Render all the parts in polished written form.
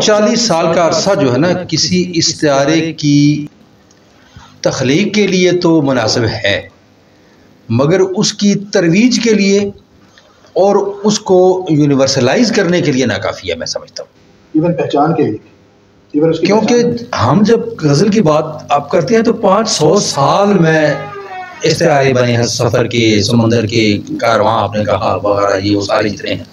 40 سال کا عرصہ جو ہے نا کسی استعارے کی تخلیق کے لیے تو مناسب ہے، مگر اس کی ترویج کے لیے اور اس کو یونیورسلائز کرنے کے لیے ناکافی ہے، میں سمجھتا ہوں۔ ایون پہچان کے لیے، کیونکہ ہم جب غزل کی بات آپ کرتے ہیں تو 500 سال میں استعارے بنے ہیں، سفر کے، سمندر کے، کارواں آپ نے کہا وغیرہ، یہ وہ سارے جتنے ہیں۔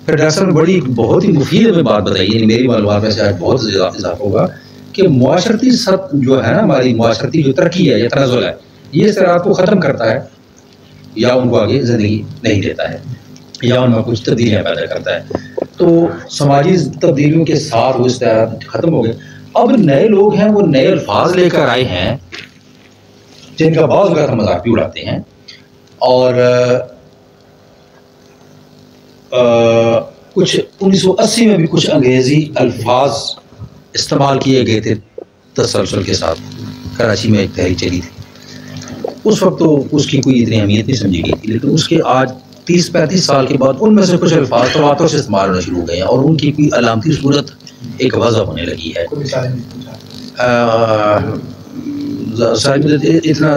پھر ڈاکٹر صاحب نے بہت ہی مفید ہمیں بات بتائی، یعنی میری معلومات میں شاید بہت زیادہ اضافہ ہوگا کہ معاشرتی سطح جو ہے نا، ہماری معاشرتی جو ترقی ہے یا تنزل ہے، یہ استعارات کو ختم کرتا ہے یا ان کو آگے زندگی نہیں دیتا ہے یا ان میں کچھ تبدیلیاں پیدا کرتا ہے۔ تو سماجی تبدیلیوں کے ساتھ وہ استعارات ختم ہو گئے۔ اب نئے لوگ ہیں، وہ نئے الفاظ لے کر آئے ہیں جن کا بعض اوقات ہم مذاق بھی اڑاتے ہیں، اور کچھ 1980 میں بھی کچھ انگریزی الفاظ استعمال کیے گئے تھے تسلسل کے ساتھ۔ کراچی میں ایک تحریک چلی تھی، اس وقت تو اس کی کوئی اتنی اہمیت نہیں سمجھی گئی تھی، لیکن اس کے آج 30-35 سال کے بعد ان میں سے کچھ الفاظ تواتر سے استعمال ہونا شروع ہو گئے ہیں اور ان کی کوئی علامتی صورت ایک وضع ہونے لگی ہے۔ اتنا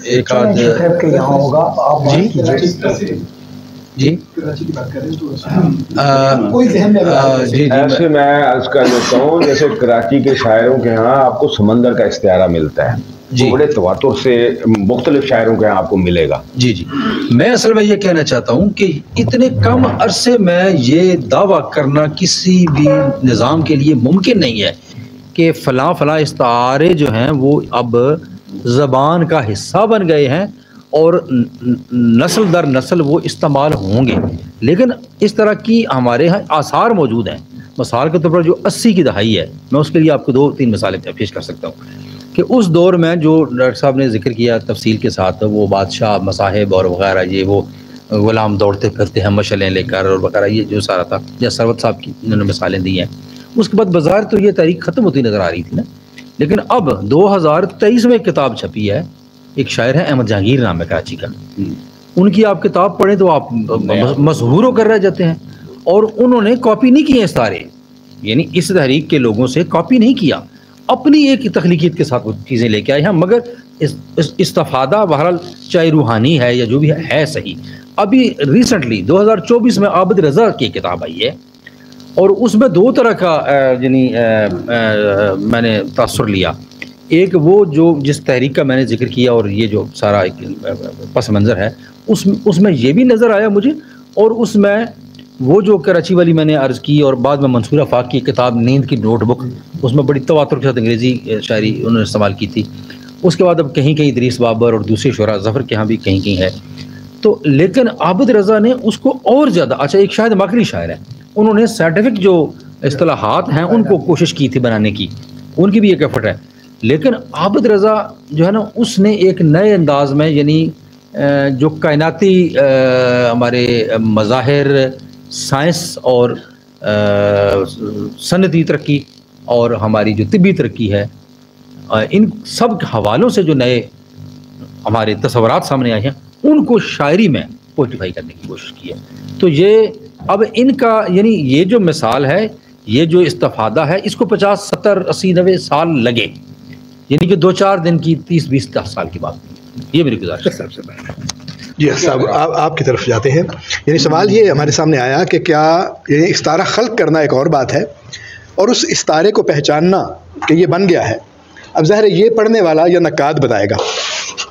ایک آدھ جی ایسے میں عرض کر دیتا ہوں، جیسے کراچی کے شاعروں کے ہاں آپ کو سمندر کا استعارہ ملتا ہے، جی بڑے تواتر سے مختلف شاعروں کے ہاں آپ کو ملے گا۔ جی جی، میں اصل میں یہ کہنا چاہتا ہوں کہ اتنے کم عرصے میں یہ دعویٰ کرنا کسی بھی نظام کے لیے ممکن نہیں ہے کہ فلاں فلاں استعارے جو ہیں وہ اب زبان کا حصہ بن گئے ہیں اور نسل در نسل وہ استعمال ہوں گے، لیکن اس طرح کی ہمارے ہاں آثار موجود ہیں۔ مثال کے طور پر جو 80 کی دہائی ہے، میں اس کے لیے آپ کو 2-3 مثالیں پیش کر سکتا ہوں کہ اس دور میں جو ڈاکٹر صاحب نے ذکر کیا تفصیل کے ساتھ، وہ بادشاہ، مصاحب اور وغیرہ، یہ وہ غلام دوڑتے پھرتے ہیں مشعلیں لے کر اور وغیرہ، یہ جو سارا تھا، یا سروت صاحب کی انہوں نے مثالیں دی ہیں۔ اس کے بعد بظاہر تو یہ تاریخ ختم ہوتی نظر آ رہی تھی نا، لیکن اب 2023 میں ایک کتاب چھپی ہے، ایک شاعر ہے احمد جہانگیر نام ہے کراچی کا، ان کی آپ کتاب پڑھیں تو آپ مسحور ہو کر رہ جاتے ہیں، اور انہوں نے کاپی نہیں کیے استعارے، یعنی اس تحریک کے لوگوں سے کاپی نہیں کیا، اپنی ایک تخلیقیت کے ساتھ وہ چیزیں لے کے آئے ہیں، مگر استفادہ بہرحال چاہے روحانی ہے یا جو بھی ہے صحیح۔ ابھی ریسنٹلی 2024 میں عابد رضا کی کتاب آئی ہے، اور اس میں 2 طرح کا یعنی میں نے تاثر لیا۔ ایک وہ جو جس تحریک کا میں نے ذکر کیا اور یہ جو سارا ایک پس منظر ہے، اس میں یہ بھی نظر آیا مجھے، اور اس میں وہ جو کراچی والی میں نے عرض کی، اور بعد میں منصور آفاق کی کتاب نیند کی نوٹ بک، اس میں بڑی تواتر کے ساتھ انگریزی شاعری انہوں نے استعمال کی تھی۔ اس کے بعد اب کہیں کہیں ادریس بابر اور دوسرے شعراء، ظفر کے ہاں بھی کہیں کہیں ہے تو، لیکن عابد رضا نے اس کو اور زیادہ، اچھا ایک شاید ماکری شاعر ہے، انہوں نے سائنٹیفک جو اصطلاحات ہیں ان کو کوشش کی تھی بنانے کی، ان کی بھی ایک ایفرٹ ہے، لیکن عابد رضا جو ہے نا اس نے ایک نئے انداز میں، یعنی جو کائناتی ہمارے مظاہر، سائنس اور صنعتی ترقی اور ہماری جو طبی ترقی ہے، ان سب حوالوں سے جو نئے ہمارے تصورات سامنے آئے ہیں ان کو شاعری میں پوئٹیفائی کرنے کی کوشش کی ہے۔ تو یہ اب ان کا یعنی یہ جو مثال ہے، یہ جو استفادہ ہے، اس کو 50 70 80 90 سال لگے، یعنی کہ 2-4 دن کی 30 20 10 سال کی بات، یہ میری گزارش ہے۔ جی صاحب، آپ کی طرف جاتے ہیں، یعنی سوال یہ ہمارے سامنے آیا کہ کیا یعنی استعارہ خلق کرنا ایک اور بات ہے اور اس استعارے کو پہچاننا کہ یہ بن گیا ہے، اب ظاہر ہے یہ پڑھنے والا یا نقاد بتائے گا،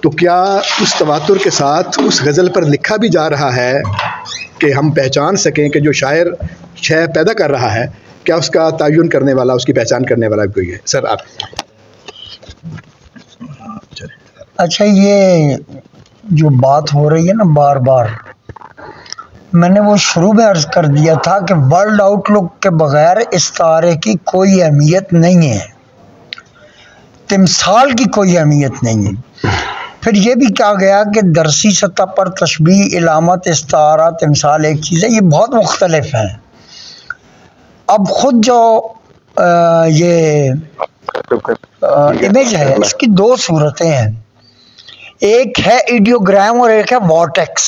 تو کیا اس تواتر کے ساتھ اس غزل پر لکھا بھی جا رہا ہے کہ ہم پہچان سکیں کہ جو شاعر شے پیدا کر رہا ہے، کیا اس کا تعین کرنے والا، اس کی پہچان کرنے والا کوئی ہے؟ سر آپ۔ اچھا، یہ جو بات ہو رہی ہے نا بار بار، میں نے وہ شروع میں عرض کر دیا تھا کہ ورلڈ آؤٹ لک کے بغیر استعارے کی کوئی اہمیت نہیں ہے، تمثال کی کوئی اہمیت نہیں ہے۔ پھر یہ بھی کہا گیا کہ درسی سطح پر تشبیہ، علامت، استعارہ، تمثال ایک چیز ہے، یہ بہت مختلف ہیں۔ اب خود جو یہ امیج ہے، اس کی 2 صورتیں ہیں، ایک ہے ایڈیوگرام اور ایک ہے وارٹیکس۔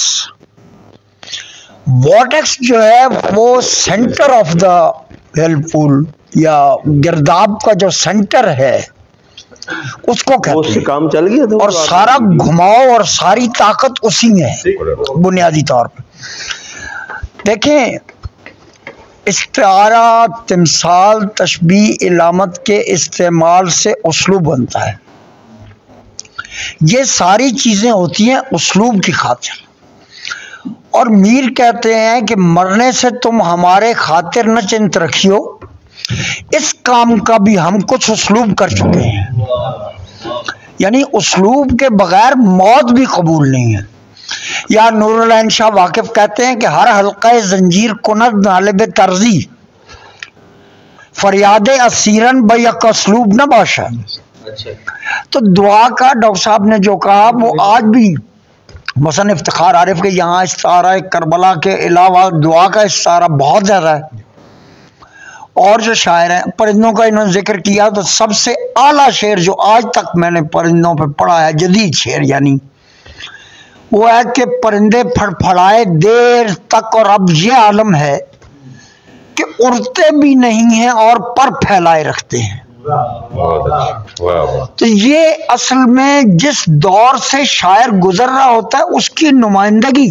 وارٹیکس جو ہے وہ سینٹر آف دا ویلپول یا گرداب کا جو سینٹر ہے اس کو کہتے ہیں، کام چل گیا اور سارا گھماؤ اور ساری طاقت اسی میں ہے بنیادی طور پہ۔ دیکھیں، استعارہ، تمثال، تشبیہ، علامت کے استعمال سے اسلوب بنتا ہے۔ یہ ساری چیزیں ہوتی ہیں اسلوب کی خاطر، اور میر کہتے ہیں کہ مرنے سے تم ہمارے خاطر نہ چنت رکھیو، اس کام کا بھی ہم کچھ اسلوب کر چکے ہیں، یعنی اسلوب کے بغیر موت بھی قبول نہیں ہے۔ یا نور العین شاہ واقف کہتے ہیں کہ ہر حلقہ زنجیر کند نالب ترزی، فریاد اسیرن بیک اسلوب نہ باشا۔ تو دعا کا ڈاکٹر صاحب نے جو کہا وہ آج بھی مثلا افتخار عارف کے یہاں استعارہ کربلا کے علاوہ دعا کا استعارہ بہت زیادہ ہے، اور جو شاعر ہیں پرندوں کا انہوں نے ذکر کیا، تو سب سے اعلیٰ شعر جو آج تک میں نے پرندوں پہ پڑھا ہے، جدید شعر یعنی، وہ ہے کہ پرندے پھڑ پھڑائے دیر تک اور اب یہ عالم ہے کہ اڑتے بھی نہیں ہیں اور پر پھیلائے رکھتے ہیں۔ تو یہ اصل میں جس دور سے شاعر گزر رہا ہوتا ہے اس کی نمائندگی،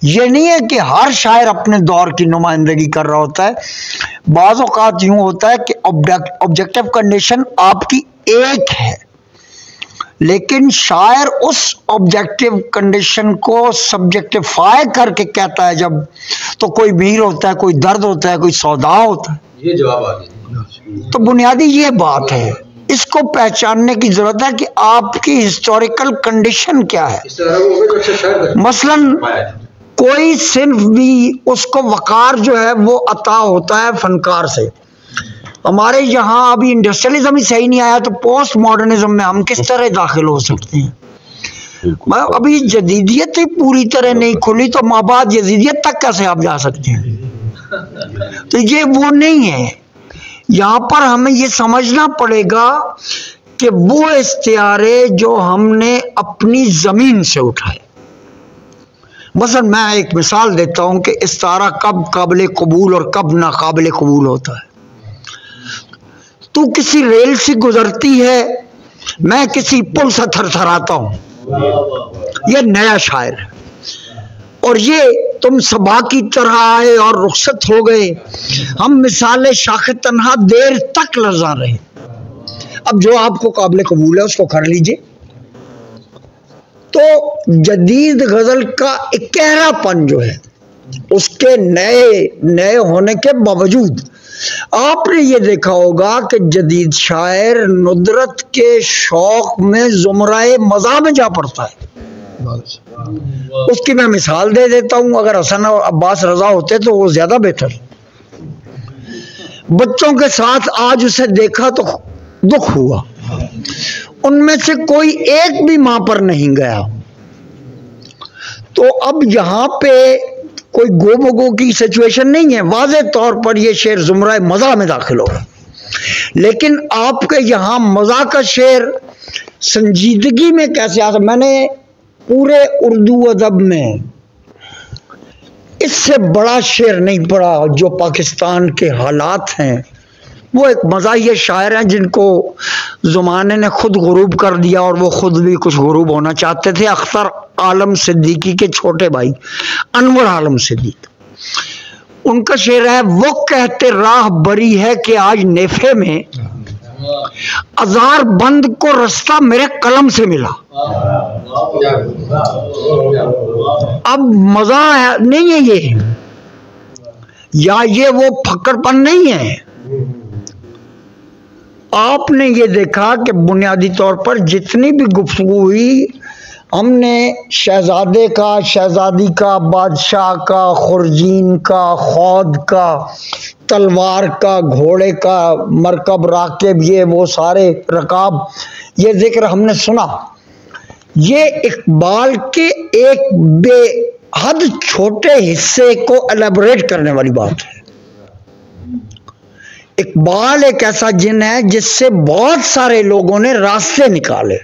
یہ نہیں ہے کہ ہر شاعر اپنے دور کی نمائندگی کر رہا ہوتا ہے۔ بعض اوقات یوں ہوتا ہے کہ آبجیکٹیو کنڈیشن آپ کی ایک ہے، لیکن شاعر اس آبجیکٹیو کنڈیشن کو سبجیکٹیفائی کر کے کہتا ہے جب، تو کوئی میر ہوتا ہے، کوئی درد ہوتا ہے، کوئی سودا ہوتا ہے۔ یہ جواب آ گیا۔ تو بنیادی یہ بات ہے، اس کو پہچاننے کی ضرورت ہے کہ آپ کی ہسٹوریکل کنڈیشن کیا ہے۔ مثلا کوئی صنف بھی اس کو وقار جو ہے وہ عطا ہوتا ہے فنکار سے۔ ہمارے یہاں ابھی انڈسٹریلزم ہی صحیح نہیں آیا تو پوسٹ ماڈرنزم میں ہم کس طرح داخل ہو سکتے ہیں؟ ابھی جدیدیت ہی پوری طرح نہیں کھلی تو مابعد یزیدیت تک کیسے آپ جا سکتے ہیں؟ تو یہ وہ نہیں ہے۔ یہاں پر ہمیں یہ سمجھنا پڑے گا کہ وہ استعارے جو ہم نے اپنی زمین سے اٹھائے، مثلا میں ایک مثال دیتا ہوں کہ استعارہ کب قابل قبول اور کب ناقابل قبول ہوتا ہے۔ تو کسی ریل سے گزرتی ہے، میں کسی پل سے تھر تھراتا ہوں، یہ نیا شاعر ہے، اور یہ تم صبا کی طرح آئے اور رخصت ہو گئے، ہم مثال شاخ تنہا دیر تک لرزاں رہے۔ اب جو آپ کو قابل قبول ہے اس کو کر لیجئے۔ تو جدید غزل کا ایک گہرا پن جو ہے اس کے نئے ہونے کے باوجود، آپ نے یہ دیکھا ہوگا کہ جدید شاعر ندرت کے شوق میں زمرۂ مزاح میں جا پڑتا ہے۔ اس کی میں مثال دے دیتا ہوں، اگر حسن اور عباس رضا ہوتے تو وہ زیادہ بہتر۔ بچوں کے ساتھ آج اسے دیکھا تو دکھ ہوا، ان میں سے کوئی ایک بھی ماں پر نہیں گیا۔ تو اب یہاں پہ کوئی گو بگو کی سچویشن نہیں ہے، واضح طور پر یہ شعر زمرہ مزاح میں داخل ہوگا، لیکن آپ کے یہاں مزاح کا شعر سنجیدگی میں کیسے آ سکتا؟ میں نے پورے اردو ادب میں اس سے بڑا شعر نہیں پڑھا جو پاکستان کے حالات ہیں۔ وہ ایک مزاحیہ شاعر ہیں جن کو زمانے نے خود غروب کر دیا، اور وہ خود بھی کچھ غروب ہونا چاہتے تھے۔ اختر عالم صدیقی کے چھوٹے بھائی انور عالم صدیق، ان کا شعر ہے، وہ کہتے راہ بری ہے کہ آج نیفے میں ازار بند کو رستہ میرے قلم سے ملا۔ اب مزاح نہیں ہے یہ، یا یہ وہ پھکڑ پن نہیں ہے۔ آپ نے یہ دیکھا کہ بنیادی طور پر جتنی بھی گفتگو ہوئی، ہم نے شہزادے کا، شہزادی کا، بادشاہ کا، خرجین کا، خود کا، تلوار کا، گھوڑے کا، مرکب، راکب، یہ وہ سارے رکاب، یہ ذکر ہم نے سنا۔ یہ اقبال کے ایک بے حد چھوٹے حصے کو الیبوریٹ کرنے والی بات ہے۔ اقبال ایک ایسا جن ہے جس سے بہت سارے لوگوں نے راستے نکالے،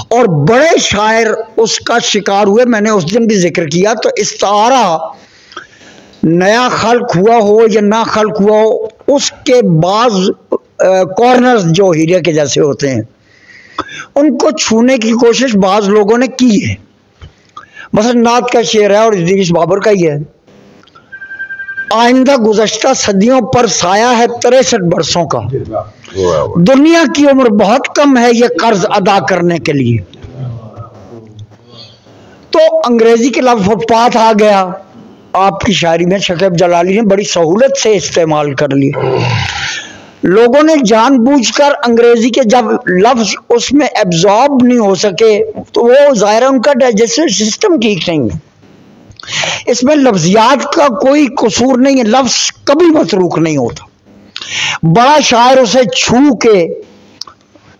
اور بڑے شاعر اس کا شکار ہوئے. میں نے اس دن بھی ذکر کیا. تو استعارہ نیا خلق ہوا ہو یا نہ خلق ہوا ہو، اس کے بعض کارنرز جو ہیرے کے جیسے ہوتے ہیں ان کو چھونے کی کوشش بعض لوگوں نے کی ہے. مثلا نعت کا شعر ہے اور ادریس بابر کا ہی ہے، آئندہ گزشتہ صدیوں پر سایہ ہے 63 برسوں کا، دنیا کی عمر بہت کم ہے یہ قرض ادا کرنے کے لیے. تو انگریزی کے لفظ فٹ پاتھ آ گیا آپ کی شاعری میں. شکیب جلالی نے بڑی سہولت سے استعمال کر لی. لوگوں نے جان بوجھ کر انگریزی کے جب لفظ اس میں ایبزارب نہیں ہو سکے تو وہ ظاہر ان کا ڈائجسٹو سسٹم ٹھیک نہیں ہے. اس میں لفظیات کا کوئی قصور نہیں ہے، لفظ کبھی متروک نہیں ہوتا. بڑا شاعر اسے چھو کے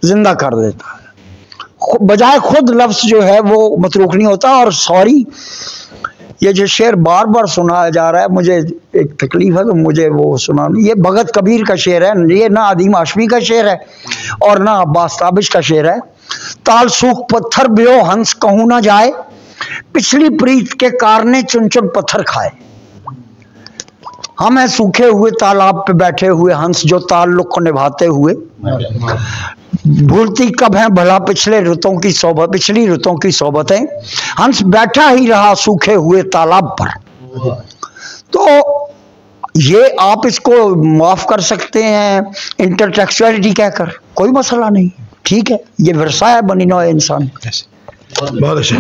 زندہ کر دیتا ہے، بجائے خود لفظ جو ہے وہ متروک نہیں ہوتا. اور سوری، یہ جو شعر بار بار سنایا جا رہا ہے مجھے ایک تکلیف ہے تو مجھے وہ سنانا. یہ بھگت کبیر کا شعر ہے، یہ نہ عدیم ہاشمی کا شعر ہے اور نہ عباس تابش کا شعر ہے. تال سوکھ پتھر بیو ہنس کہوں نہ جائے، پچھلی پریت کے کارنے چن چن پتھر کھائے. ہم ہیں سوکھے ہوئے تالاب پہ بیٹھے ہوئے ہنس جو تعلق کو نبھاتے ہوئے، بھولتی کب ہیں بھلا پچھلی رتوں کی صحبتیں. ہنس بیٹھا ہی رہا سوکھے ہوئے تالاب پر. تو یہ آپ اس کو معاف کر سکتے ہیں انٹرٹیکچولیٹی کہہ کر، کوئی مسئلہ نہیں، ٹھیک ہے. یہ ورثہ ہے بنی نوع انسان. بہت اچھا.